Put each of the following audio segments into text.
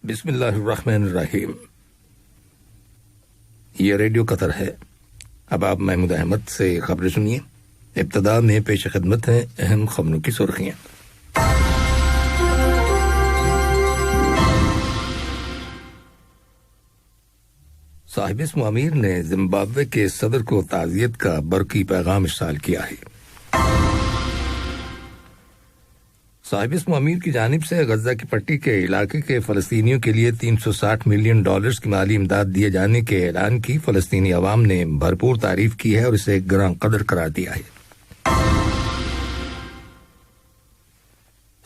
بسم اللہ الرحمن الرحیم۔ یہ ریڈیو قطر ہے۔ اب آپ محمود احمد سے خبریں سنیے۔ ابتدا میں پیش خدمت ہیں اہم خبروں کی سرخیاں۔ صاحب اسم امیر نے زمبابوے کے صدر کو تعزیت کا برقی پیغام ارسال کیا ہے۔ صاحب اسم امیر کی جانب سے غزہ کی پٹی کے علاقے کے فلسطینیوں کے لیے $360 ملین کی مالی امداد دیے جانے کے اعلان کی فلسطینی عوام نے بھرپور تعریف کی ہے اور اسے گراں قدر قرار دیا ہے۔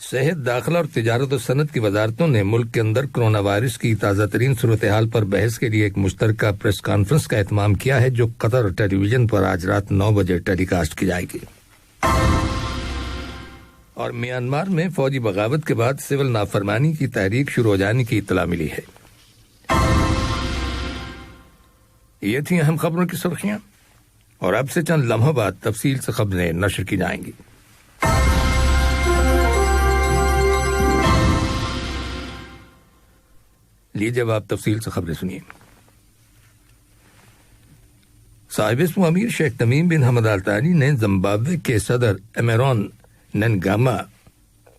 صحت، داخلہ اور تجارت و صنعت کی وزارتوں نے ملک کے اندر کرونا وائرس کی تازہ ترین صورتحال پر بحث کے لیے ایک مشترکہ پریس کانفرنس کا اہتمام کیا ہے، جو قطر ٹیلی ویژن پر آج رات 9 بجے ٹیلی کاسٹ کی جائے گی۔ اور میانمار میں فوجی بغاوت کے بعد سول نافرمانی کی تحریک شروع ہو جانے کی اطلاع ملی ہے۔ یہ تھیں اہم خبروں کی سرخیاں، اور اب سے چند لمحوں بعد تفصیل سے خبریں نشر کی جائیں گی۔ لیجیے اب آپ تفصیل سے خبریں سنیے۔ صاحب اسم امیر شیخ تمیم بن حمد آل ثانی نے زمبابوے کے صدر ایمرون ننگاما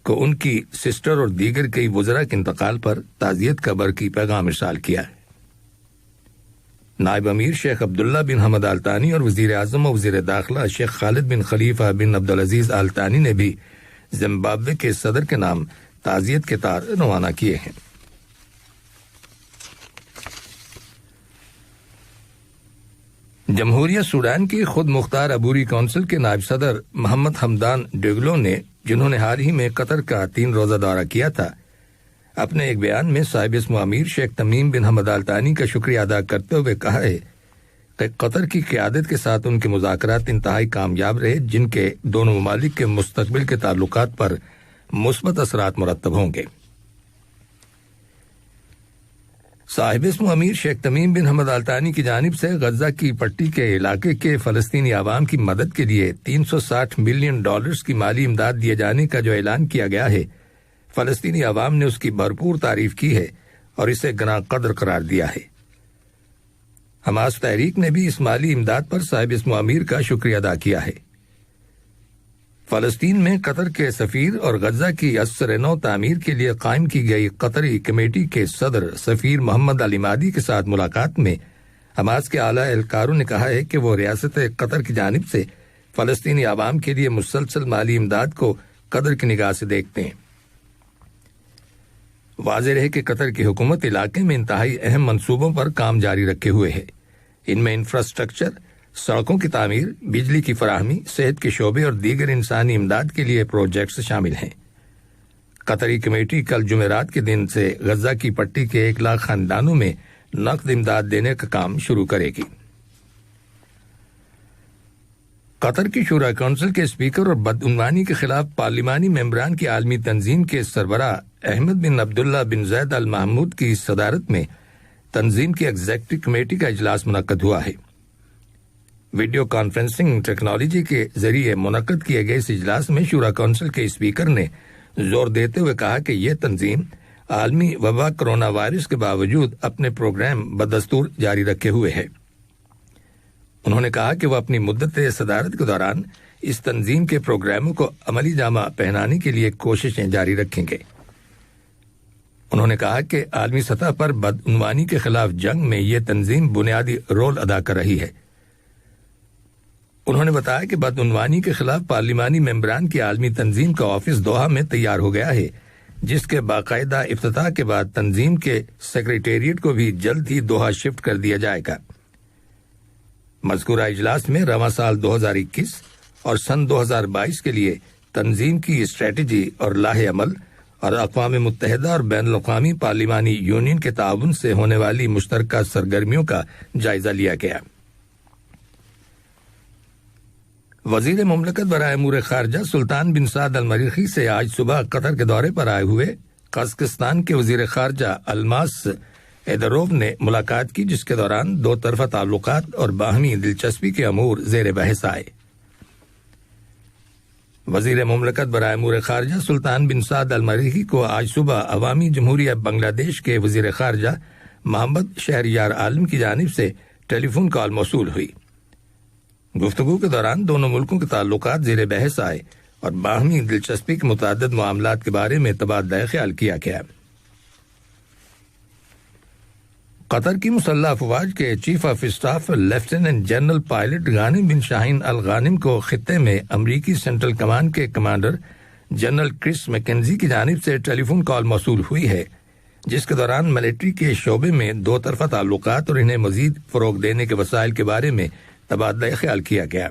کو ان کی سسٹر اور دیگر کئی وزراء کے انتقال پر تعزیت کا برقی پیغام ارسال کیا ہے۔ نائب امیر شیخ عبداللہ بن حمد آل ثانی اور وزیر اعظم و وزیر داخلہ شیخ خالد بن خلیفہ بن عبدالعزیز آل ثانی نے بھی زمبابوے کے صدر کے نام تعزیت کے تار روانہ کیے ہیں۔ جمہوریہ سوڈان کی خود مختار عبوری کونسل کے نائب صدر محمد حمدان ڈیگلو نے، جنہوں نے حال ہی میں قطر کا 3 روزہ دورہ کیا تھا، اپنے ایک بیان میں صاحب اسم امیر شیخ تمیم بن حمد آل ثانی کا شکریہ ادا کرتے ہوئے کہا ہے کہ قطر کی قیادت کے ساتھ ان کے مذاکرات انتہائی کامیاب رہے، جن کے دونوں ممالک کے مستقبل کے تعلقات پر مثبت اثرات مرتب ہوں گے۔ صاحب اسم امیر شیخ تمیم بن حمد آل ثانی کی جانب سے غزہ کی پٹی کے علاقے کے فلسطینی عوام کی مدد کے لیے $360 ملین کی مالی امداد دیے جانے کا جو اعلان کیا گیا ہے، فلسطینی عوام نے اس کی بھرپور تعریف کی ہے اور اسے گراں قدر قرار دیا ہے۔ حماس تحریک نے بھی اس مالی امداد پر صاحب اسم امیر کا شکریہ ادا کیا ہے۔ فلسطین میں قطر کے سفیر اور غزہ کی عصر نو تعمیر کے لیے قائم کی گئی قطری کمیٹی کے صدر سفیر محمد علی مادی کے ساتھ ملاقات میں حماس کے اعلیٰ اہلکاروں نے کہا ہے کہ وہ ریاست قطر کی جانب سے فلسطینی عوام کے لیے مسلسل مالی امداد کو قدر کی نگاہ سے دیکھتے ہیں۔ واضح رہے کہ قطر کی حکومت علاقے میں انتہائی اہم منصوبوں پر کام جاری رکھے ہوئے ہے۔ ان میں انفراسٹرکچر، سڑکوں کی تعمیر، بجلی کی فراہمی، صحت کے شعبے اور دیگر انسانی امداد کے لیے پروجیکٹس شامل ہیں۔ قطری کمیٹی کل جمعرات کے دن سے غزہ کی پٹی کے 1 لاکھ خاندانوں میں نقد امداد دینے کا کام شروع کرے گی۔ قطر کی شورا کونسل کے اسپیکر اور بدعنوانی کے خلاف پارلیمانی ممبران کی عالمی تنظیم کے سربراہ احمد بن عبداللہ بن زید ال محمود کی صدارت میں تنظیم کی ایگزیکٹو کمیٹی کا اجلاس منعقد ہوا ہے۔ ویڈیو کانفرنسنگ ٹیکنالوجی کے ذریعے منعقد کیے گئے اس اجلاس میں شورا کونسل کے اسپیکر نے زور دیتے ہوئے کہا کہ یہ تنظیم عالمی وبا کرونا وائرس کے باوجود اپنے پروگرام بدستور جاری رکھے ہوئے ہے۔ انہوں نے کہا کہ وہ اپنی مدت صدارت کے دوران اس تنظیم کے پروگراموں کو عملی جامہ پہنانے کے لیے کوششیں جاری رکھیں گے۔ انہوں نے کہا کہ عالمی سطح پر بدعنوانی کے خلاف جنگ میں یہ تنظیم بنیادی رول ادا کر رہی ہے۔ انہوں نے بتایا کہ بدعنوانی کے خلاف پارلیمانی ممبران کی عالمی تنظیم کا آفس دوحہ میں تیار ہو گیا ہے، جس کے باقاعدہ افتتاح کے بعد تنظیم کے سیکریٹریٹ کو بھی جلد ہی دوحہ شفٹ کر دیا جائے گا۔ مذکورہ اجلاس میں رواں سال 2021 اور سن 2022 کے لیے تنظیم کی اسٹریٹجی اور لاہ عمل اور اقوام متحدہ اور بین الاقوامی پارلیمانی یونین کے تعاون سے ہونے والی مشترکہ سرگرمیوں کا جائزہ لیا گیا۔ وزیر مملکت برائے امور خارجہ سلطان بن سعد المریخی سے آج صبح قطر کے دورے پر آئے ہوئے قزقستان کے وزیر خارجہ الماس ایدروف نے ملاقات کی، جس کے دوران 2 طرفہ تعلقات اور باہمی دلچسپی کے امور زیر بحث آئے۔ وزیر مملکت برائے امور خارجہ سلطان بن سعد المریخی کو آج صبح عوامی جمہوریہ بنگلہ دیش کے وزیر خارجہ محمد شہریار عالم کی جانب سے ٹیلی فون کال موصول ہوئی۔ گفتگو کے دوران دونوں ملکوں کے تعلقات زیر بحث آئے اور باہمی دلچسپی کے متعدد معاملات کے بارے میں تبادلہ خیال کیا گیا۔ قطر کی مسلح افواج کے chief of staff lieutenant general pilot Ghanim bin Shaheen Al Ghanim کو خطے میں امریکی سینٹرل کمانڈ کے کمانڈر جنرل کرس میکنزی کی جانب سے ٹیلی فون کال موصول ہوئی ہے، جس کے دوران ملٹری کے شعبے میں دو طرفہ تعلقات اور انہیں مزید فروغ دینے کے وسائل کے بارے میں تبادلہ خیال کیا گیا۔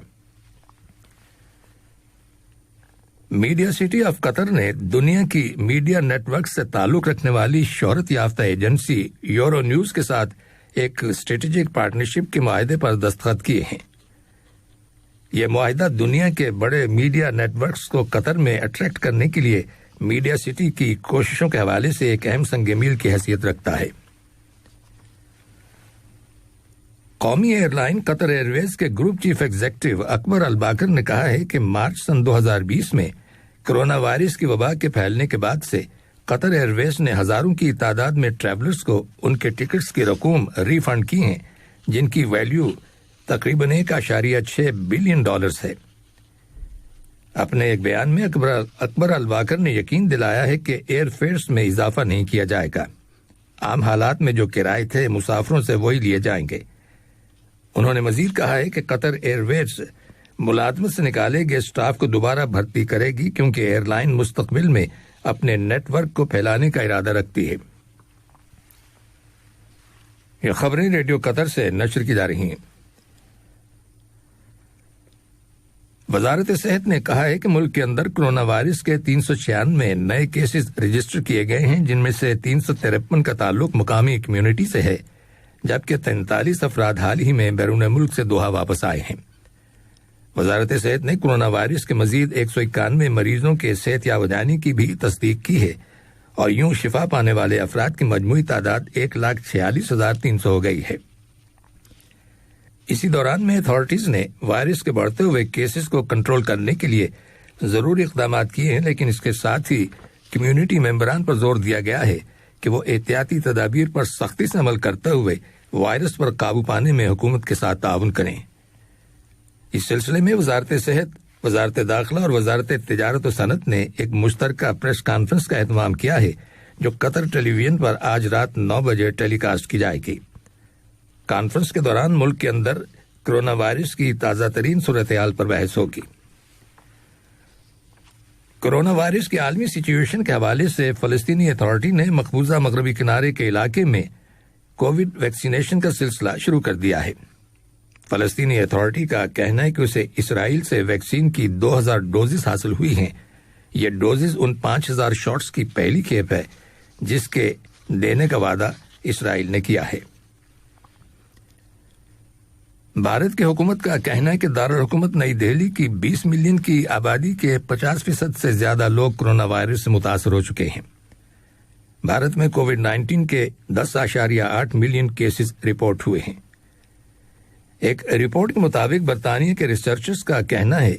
میڈیا سٹی آف قطر نے دنیا کی میڈیا نیٹ ورک سے تعلق رکھنے والی شہرت یافتہ ایجنسی یورو نیوز کے ساتھ ایک اسٹریٹجک پارٹنرشپ کے معاہدے پر دستخط کیے ہیں۔ یہ معاہدہ دنیا کے بڑے میڈیا نیٹ ورکس کو قطر میں اٹریکٹ کرنے کے لیے میڈیا سٹی کی کوششوں کے حوالے سے ایک اہم سنگ میل کی حیثیت رکھتا ہے۔ قومی ایئر لائن قطر ایئر ویز کے گروپ چیف ایگزیکٹو اکبر الباکر نے کہا ہے کہ مارچ سن 2020 میں کرونا وائرس کی وبا کے پھیلنے کے بعد سے قطر ایئر ویز نے ہزاروں کی تعداد میں ٹریولرز کو ان کے ٹکٹس کی رقوم ری فنڈ کی ہیں، جن کی ویلیو تقریباً 1.6 بلین ڈالرز ہے۔ اپنے ایک بیان میں اکبر الباکر نے یقین دلایا ہے کہ ایئر فیئرز میں اضافہ نہیں کیا جائے گا۔ عام حالات میں جو کرائے تھے مسافروں سے وہی لیے جائیں گے۔ انہوں نے مزید کہا ہے کہ قطر ایئر ویز ملازمت سے نکالے گئے اسٹاف کو دوبارہ بھرتی کرے گی، کیونکہ ایئر لائن مستقبل میں اپنے نیٹ ورک کو پھیلانے کا ارادہ رکھتی ہے۔ یہ خبریں ریڈیو قطر سے نشر کی جا رہی ہیں۔ وزارت صحت نے کہا ہے کہ ملک کے اندر کرونا وائرس کے 396 نئے کیسز رجسٹر کیے گئے ہیں، جن میں سے 353 کا تعلق مقامی کمیونٹی سے ہے، جبکہ 43 افراد حال ہی میں بیرون ملک سے دوحہ واپس آئے ہیں۔ وزارت صحت نے کرونا وائرس کے مزید 191 مریضوں کے صحت یاب ہو جانے کی بھی تصدیق کی ہے، اور یوں شفا پانے والے افراد کی مجموعی تعداد 1,46,300 ہو گئی ہے۔ اسی دوران میں اتھارٹیز نے وائرس کے بڑھتے ہوئے کیسز کو کنٹرول کرنے کے لیے ضروری اقدامات کیے ہیں، لیکن اس کے ساتھ ہی کمیونٹی ممبران پر زور دیا گیا ہے کہ وہ احتیاطی تدابیر پر سختی سے عمل کرتے ہوئے وائرس پر قابو پانے میں حکومت کے ساتھ تعاون کریں۔ اس سلسلے میں وزارت صحت، وزارت داخلہ اور وزارت تجارت و صنعت نے ایک مشترکہ پریس کانفرنس کا اہتمام کیا ہے، جو قطر ٹیلی ویژن پر آج رات 9 بجے ٹیلی کاسٹ کی جائے گی۔ کانفرنس کے دوران ملک کے اندر کرونا وائرس کی تازہ ترین صورتحال پر بحث ہوگی۔ کرونا وائرس کی عالمی سچویشن کے حوالے سے فلسطینی اتھارٹی نے مقبوضہ مغربی کنارے کے علاقے میں کووڈ ویکسینیشن کا سلسلہ شروع کر دیا ہے۔ فلسطینی اتھارٹی کا کہنا ہے کہ اسے اسرائیل سے ویکسین کی 2000 ڈوزز حاصل ہوئی ہیں۔ یہ ڈوزز ان 5000 شاٹس کی پہلی کھیپ ہے جس کے دینے کا وعدہ اسرائیل نے کیا ہے۔ بھارت کی حکومت کا کہنا ہے کہ دارالحکومت نئی دہلی کی 20 ملین کی آبادی کے 50% سے زیادہ لوگ کرونا وائرس سے متاثر ہو چکے ہیں۔ بھارت میں کووڈ 19 کے 10.8 ملین کیسز رپورٹ ہوئے ہیں۔ ایک رپورٹ کے مطابق برطانیہ کے ریسرچرز کا کہنا ہے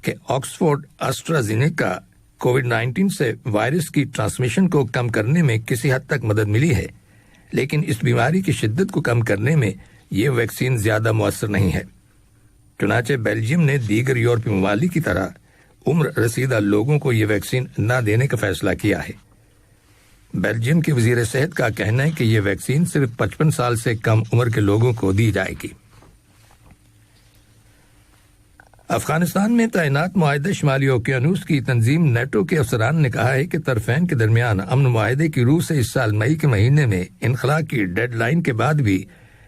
کہ آکسفورڈ اسٹرازینیکا کووڈ 19 سے وائرس کی ٹرانسمیشن کو کم کرنے میں کسی حد تک مدد ملی ہے، لیکن اس بیماری کی شدت کو کم کرنے میں یہ ویکسین زیادہ مؤثر نہیں ہے۔ چنانچہ بیلجیم نے دیگر یورپی ممالک کی طرح عمر رسیدہ لوگوں کو یہ ویکسین نہ دینے کا فیصلہ کیا ہے۔ بیلجیم کے وزیر صحت کا کہنا ہے کہ یہ ویکسین صرف 55 سال سے کم عمر کے لوگوں کو دی جائے گی۔ افغانستان میں تعینات معاہدہ شمالی اوقیانوس کی تنظیم نیٹو کے افسران نے کہا ہے کہ طرفین کے درمیان امن معاہدے کی روح سے اس سال مئی کے مہینے میں انخلاء کی ڈیڈ لائن کے بعد بھی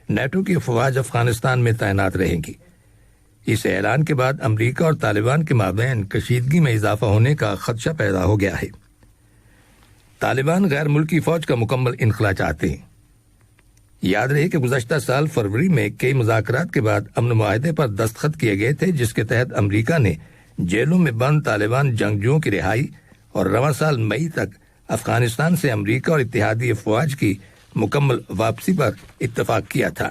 نیٹو کی افواج افغانستان میں تعینات رہیں گی۔ اس اعلان کے بعد امریکہ اور طالبان کے مابین کشیدگی میں اضافہ ہونے کا خدشہ پیدا ہو گیا ہے۔ طالبان غیر ملکی فوج کا مکمل انخلاء چاہتے ہیں۔ یاد رہے کہ گزشتہ سال فروری میں کئی مذاکرات کے بعد امن معاہدے پر دستخط کیے گئے تھے، جس کے تحت امریکہ نے جیلوں میں بند طالبان جنگجوؤں کی رہائی اور رواں سال مئی تک افغانستان سے امریکہ اور اتحادی افواج کی مکمل واپسی پر اتفاق کیا تھا۔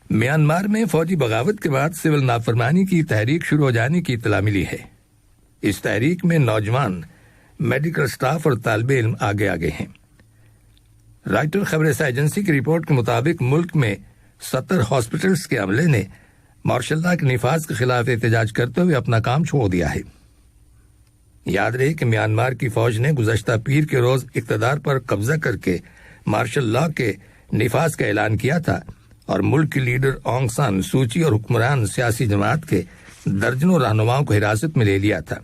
میانمار میں فوجی بغاوت کے بعد سول نافرمانی کی تحریک شروع ہو جانے کی اطلاع ملی ہے۔ اس تحریک میں نوجوان، میڈیکل سٹاف اور طالب علم آگے ہیں۔ رائٹر خبر رساں ایجنسی کی رپورٹ کے مطابق ملک میں 70 ہاسپٹلز کے عملے نے مارشل لا کے نفاذ کے خلاف احتجاج کرتے ہوئے اپنا کام چھوڑ دیا ہے۔ یاد رہے کہ میانمار کی فوج نے گزشتہ پیر کے روز اقتدار پر قبضہ کر کے مارشل لا کے نفاذ کا اعلان کیا تھا اور ملک کی لیڈر آنگ سان سوچی اور حکمران سیاسی جماعت کے درجنوں رہنماؤں کو حراست میں لے لیا تھا۔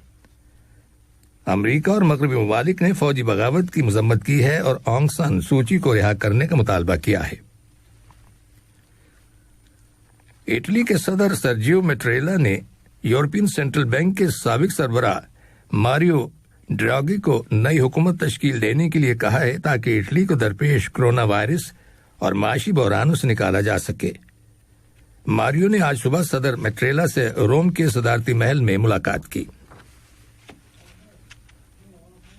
امریکہ اور مغربی ممالک نے فوجی بغاوت کی مذمت کی ہے اور آنگ سان سوچی کو رہا کرنے کا مطالبہ کیا ہے۔ اٹلی کے صدر سرجیو میٹریلا نے یورپین سینٹرل بینک کے سابق سربراہ ماریو ڈراگی کو نئی حکومت تشکیل دینے کے لیے کہا ہے تاکہ اٹلی کو درپیش کرونا وائرس اور معاشی بحرانوں سے نکالا جا سکے۔ ماریو نے آج صبح صدر میٹریلا سے روم کے صدارتی محل میں ملاقات کی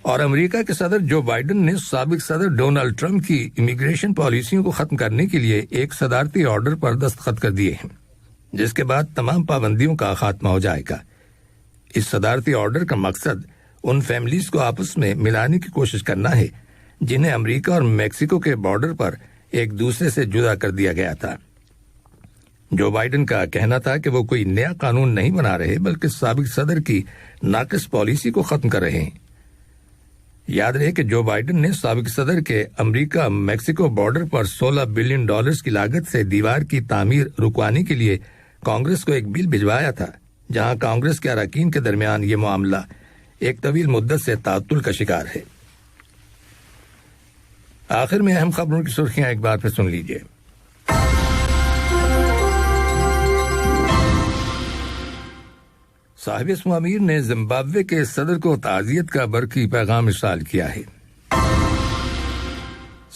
اور امریکہ کے صدر جو بائیڈن نے سابق صدر ڈونلڈ ٹرمپ کی امیگریشن پالیسیوں کو ختم کرنے کے لیے ایک صدارتی آرڈر پر دستخط کر دیے ہیں، جس کے بعد تمام پابندیوں کا خاتمہ ہو جائے گا۔ اس صدارتی آرڈر کا مقصد ان فیملیز کو آپس میں ملانے کی کوشش کرنا ہے جنہیں امریکہ اور میکسیکو کے بارڈر پر ایک دوسرے سے جدا کر دیا گیا تھا۔ جو بائیڈن کا کہنا تھا کہ وہ کوئی نیا قانون نہیں بنا رہے بلکہ سابق صدر کی ناقص پالیسی کو ختم کر رہے ہیں۔ یاد رہے کہ جو بائیڈن نے سابق صدر کے امریکہ میکسیکو بارڈر پر $16 بلین کی لاگت سے دیوار کی تعمیر رکوانے کے لیے کانگریس کو ایک بل بھجوایا تھا، جہاں کانگریس کے اراکین کے درمیان یہ معاملہ ایک طویل مدت سے تعطل کا شکار ہے۔ آخر میں اہم خبروں کی سرخیاں ایک بار پھر سن لیجیے۔ صاحب اسم امیر نے زمبابوے کے صدر کو تعزیت کا برقی پیغام ارسال کیا ہے۔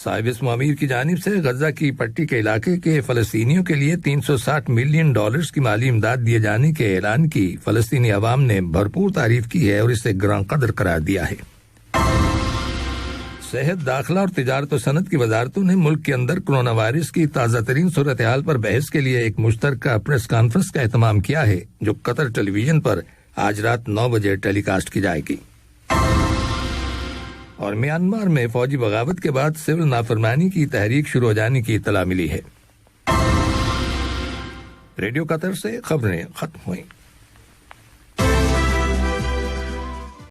صاحب اسم امیر کی جانب سے غزہ کی پٹی کے علاقے کے فلسطینیوں کے لیے $360 ملین کی مالی امداد دیے جانے کے اعلان کی فلسطینی عوام نے بھرپور تعریف کی ہے اور اسے گراں قدر قرار دیا ہے۔ صحت، داخلہ اور تجارت و صنعت کی وزارتوں نے ملک کے اندر کرونا وائرس کی تازہ ترین صورتحال پر بحث کے لیے ایک مشترکہ پریس کانفرنس کا اہتمام کیا ہے، جو قطر ٹیلی ویژن پر آج رات 9 بجے ٹیلی کاسٹ کی جائے گی۔ اور میانمار میں فوجی بغاوت کے بعد سول نافرمانی کی تحریک شروع ہو جانے کی اطلاع ملی ہے۔ ریڈیو قطر سے خبریں ختم ہوئیں۔